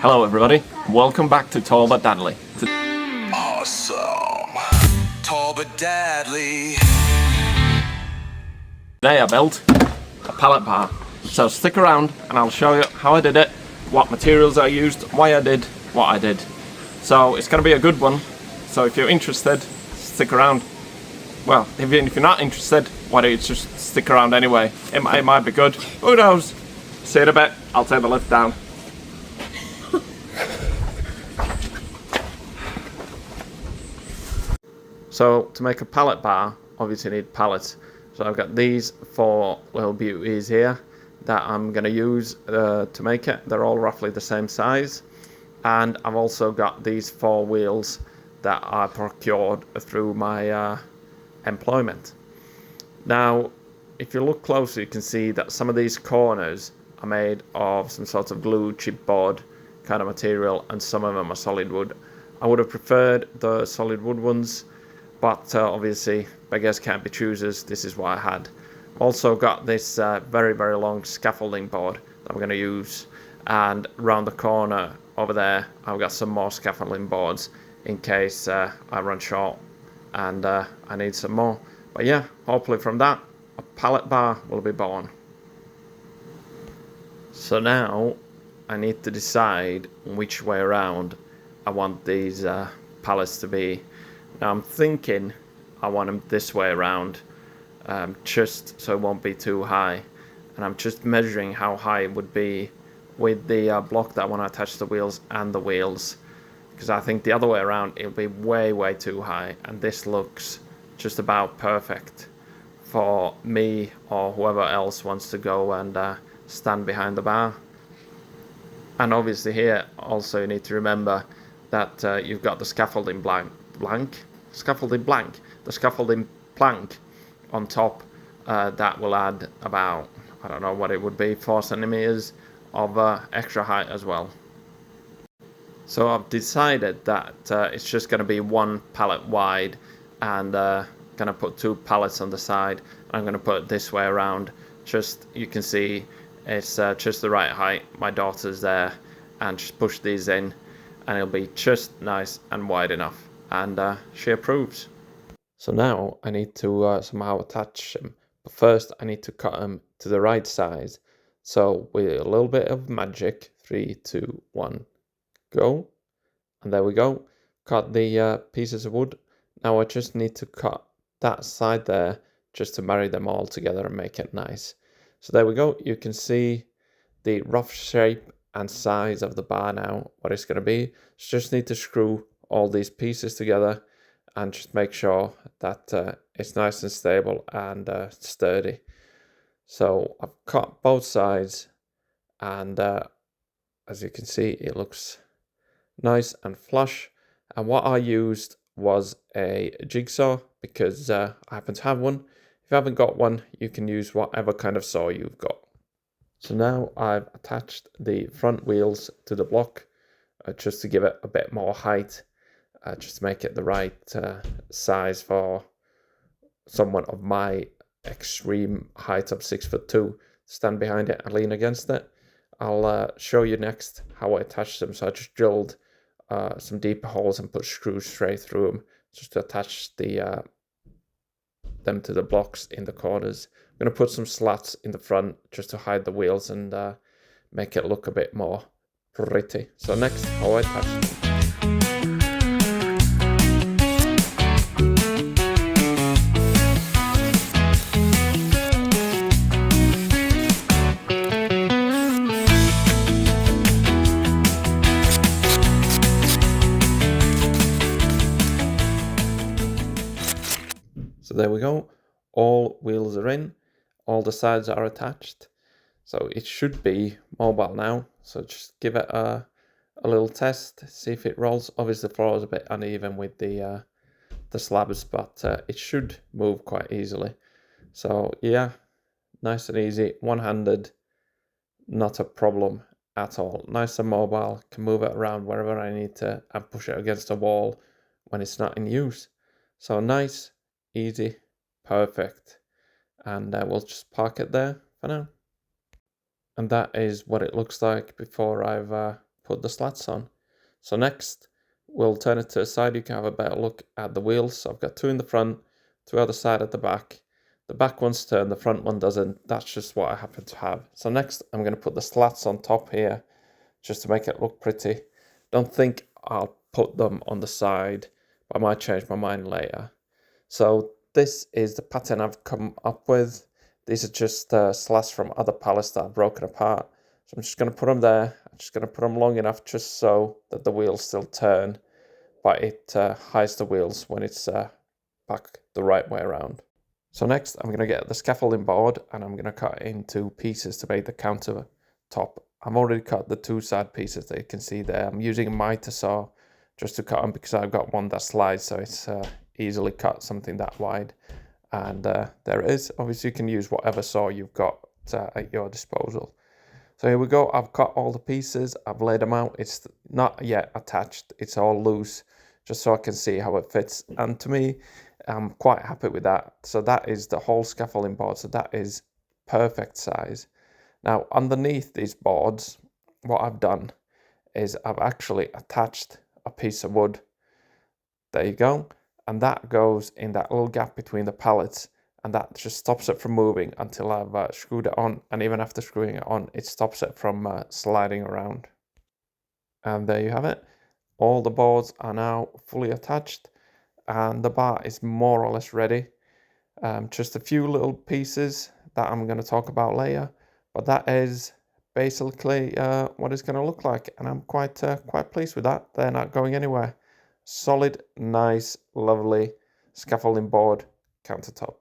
Hello everybody, welcome back to Tall but Deadly. Awesome. Tall but deadly. Today I built a pallet bar, so stick around and I'll show you how I did it, what materials I used, why I did what I did. So it's going to be a good one, so if you're interested, stick around. Well, even if you're not interested, why don't you just stick around anyway? It might be good, who knows? See you in a bit, I'll take the lift down. So to make a pallet bar, obviously you need pallets. So I've got these 4 little beauties here that I'm going to use to make it. They're all roughly the same size. And I've also got these 4 wheels that I procured through my employment. Now, if you look closely, you can see that some of these corners are made of some sort of glue, chipboard kind of material, and some of them are solid wood. I would have preferred the solid wood ones, but obviously beggars can't be choosers. This is what I had. Also got this very long scaffolding board that I'm going to use, and around the corner over there I've got some more scaffolding boards in case I run short and I need some more. But yeah, hopefully from that a pallet bar will be born. So now I need to decide which way around I want these pallets to be. Now I'm thinking I want them this way around, just so it won't be too high, and I'm just measuring how high it would be with the block that I want to attach the wheels and the wheels, because I think the other way around it'll be way too high, and this looks just about perfect for me or whoever else wants to go and stand behind the bar. And obviously here also you need to remember that you've got the scaffolding the scaffolding plank on top that will add about, I don't know what it would be, 4 centimeters of extra height as well. So I've decided that it's just going to be 1 pallet wide, and going to put 2 pallets on the side. I'm going to put it this way around. Just, you can see it's just the right height. My daughter's there, and just push these in and it'll be just nice and wide enough, and she approves. So now I need to somehow attach them, but first I need to cut them to the right size. So with a little bit of magic, 3, 2, 1, go, and there we go. Cut the pieces of wood. Now I just need to cut that side there just to marry them all together and make it nice. So there we go. You can see the rough shape and size of the bar now, what it's going to be. So just need to screw all these pieces together and just make sure that it's nice and stable and sturdy. So I've cut both sides, and as you can see it looks nice and flush. And what I used was a jigsaw, because I happen to have one. If you haven't got one, you can use whatever kind of saw you've got. So now I've attached the front wheels to the block just to give it a bit more height, just to make it the right size for someone of my extreme height of 6'2", stand behind it and lean against it. I'll show you next how I attach them. So I just drilled some deeper holes and put screws straight through them just to attach them to the blocks in the corners. I'm going to put some slats in the front just to hide the wheels and make it look a bit more pretty. So next, how I attach them. So there we go, all wheels are in, all the sides are attached. So it should be mobile now, so just give it a little test, see if it rolls. Obviously the floor is a bit uneven with the slabs, but it should move quite easily. So yeah, nice and easy, one-handed, not a problem at all. Nice and mobile, can move it around wherever I need to and push it against a wall when it's not in use. So nice, easy, perfect, and we'll just park it there for now. And that is what it looks like before I've put the slats on. So next, we'll turn it to the side. You can have a better look at the wheels. So I've got 2 in the front, 2 other side at the back. The back one's turned, the front one doesn't. That's just what I happen to have. So next, I'm going to put the slats on top here, just to make it look pretty. Don't think I'll put them on the side, but I might change my mind later. So this is the pattern I've come up with. These are just slats from other pallets that I've broken apart. So I'm just going to put them there. I'm just going to put them long enough just so that the wheels still turn, but it hides the wheels when it's back the right way around. So next, I'm going to get the scaffolding board and I'm going to cut it into pieces to make the countertop. I've already cut the 2 side pieces that you can see there. I'm using a miter saw just to cut them because I've got one that slides, so it's easily cut something that wide. And there it is. Obviously, you can use whatever saw you've got at your disposal. So here we go. I've cut all the pieces. I've laid them out. It's not yet attached. It's all loose, just so I can see how it fits. And to me, I'm quite happy with that. So that is the whole scaffolding board. So that is perfect size. Now, underneath these boards, what I've done is I've actually attached a piece of wood. There you go. And that goes in that little gap between the pallets. And that just stops it from moving until I've screwed it on. And even after screwing it on, it stops it from sliding around. And there you have it. All the boards are now fully attached. And the bar is more or less ready. Just a few little pieces that I'm going to talk about later. But that is basically what it's going to look like. And I'm quite pleased with that. They're not going anywhere. Solid, nice, lovely scaffolding board countertop.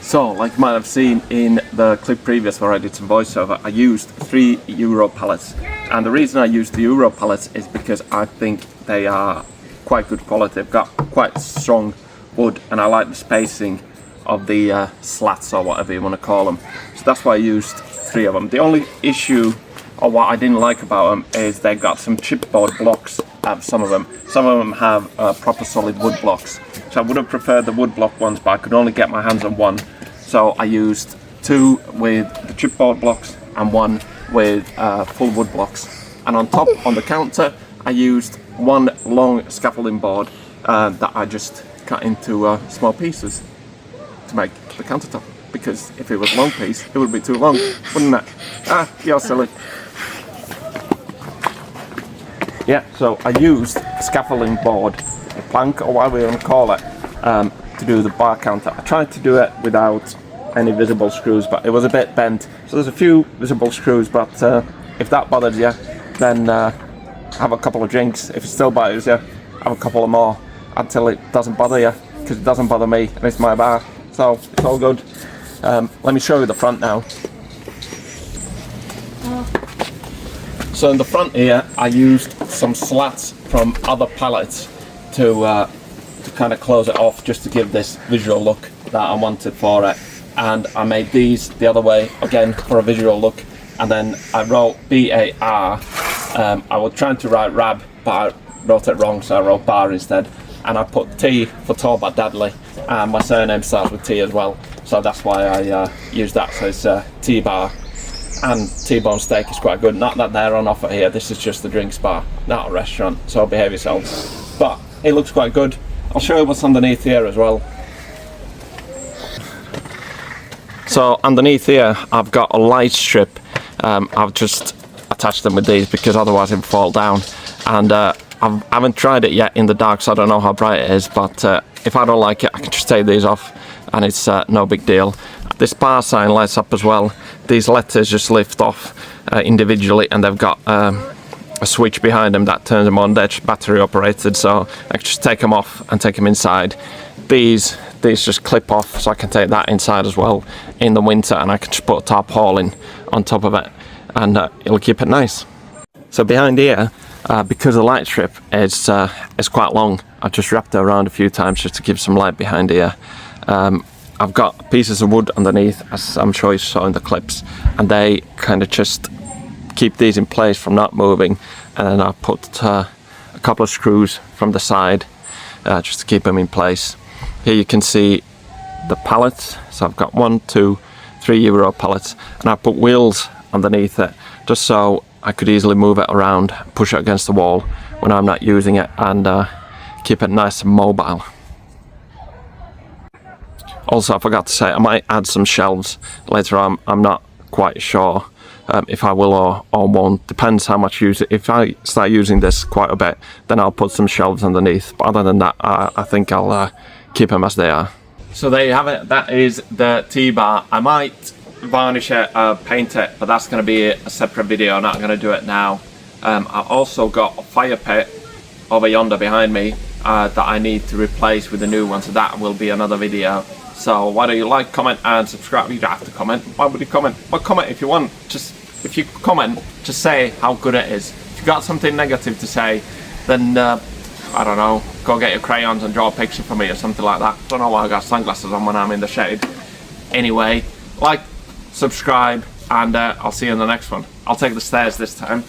So, like you might have seen in the clip previous where I did some voiceover, I used 3 Euro pallets. And the reason I used the Euro pallets is because I think they are quite good quality. They've got quite strong wood and I like the spacing of the slats or whatever you want to call them. So that's why I used 3 of them. The only issue or what I didn't like about them is they've got some chipboard blocks. Some of them have proper solid wood blocks. So I would have preferred the wood block ones, but I could only get my hands on 1. So I used 2 with the chipboard blocks and 1 with full wood blocks. And on top, on the counter, I used 1 long scaffolding board that I just cut into small pieces to make the countertop. Because if it was a long piece, it would be too long, wouldn't it? Ah, you're silly. Yeah, so I used scaffolding board, a plank or whatever you want to call it, to do the bar counter. I tried to do it without any visible screws, but it was a bit bent. So there's a few visible screws, but if that bothers you, then have a couple of drinks. If it still bothers you, have a couple of more until it doesn't bother you, because it doesn't bother me and it's my bar. So it's all good. Let me show you the front now. So in the front here, I used some slats from other pallets to kind of close it off, just to give this visual look that I wanted for it. And I made these the other way, again, for a visual look. And then I wrote B-A-R. I was trying to write RAB, but I wrote it wrong, so I wrote bar instead. And I put T for Tall but Dadley, and my surname starts with T as well. So that's why I used that, so it's T-bar. And T-bone steak is quite good. Not that they're on offer here, this is just the drinks bar, not a restaurant, so behave yourselves. But it looks quite good. I'll show you what's underneath here as well. So underneath here I've got a light strip. I've just attached them with these because otherwise it'd fall down. And I haven't tried it yet in the dark, so I don't know how bright it is, but if I don't like it I can just take these off and it's no big deal. This bar sign lights up as well. These letters just lift off individually, and they've got a switch behind them that turns them on. They're just battery operated, so I can just take them off and take them inside. These just clip off, so I can take that inside as well in the winter, and I can just put a tarpaulin on top of it, and it'll keep it nice. So behind here, because the light strip is quite long, I've just wrapped it around a few times just to give some light behind here. I've got pieces of wood underneath, as I'm sure you saw in the clips, and they kind of just keep these in place from not moving. And then I put a couple of screws from the side just to keep them in place. Here you can see the pallets. So I've got 1, 2, €3 pallets, and I put wheels underneath it just so I could easily move it around, push it against the wall when I'm not using it, and keep it nice and mobile. Also, I forgot to say, I might add some shelves later on. I'm not quite sure if I will or won't. Depends how much use it. If I start using this quite a bit, then I'll put some shelves underneath. But other than that, I think I'll keep them as they are. So there you have it. That is the T-bar. I might varnish it, paint it, but that's going to be a separate video. I'm not going to do it now. I've also got a fire pit over yonder behind me that I need to replace with a new one, so that will be another video. So why don't you like, comment and subscribe? You don't have to comment. Why would you comment? Well, comment if you want. Just if you comment, just say how good it is. If you've got something negative to say, then I don't know, go get your crayons and draw a picture for me or something like that. Don't know why I got sunglasses on when I'm in the shade. Anyway, like, subscribe, and I'll see you in the next one. I'll take the stairs this time.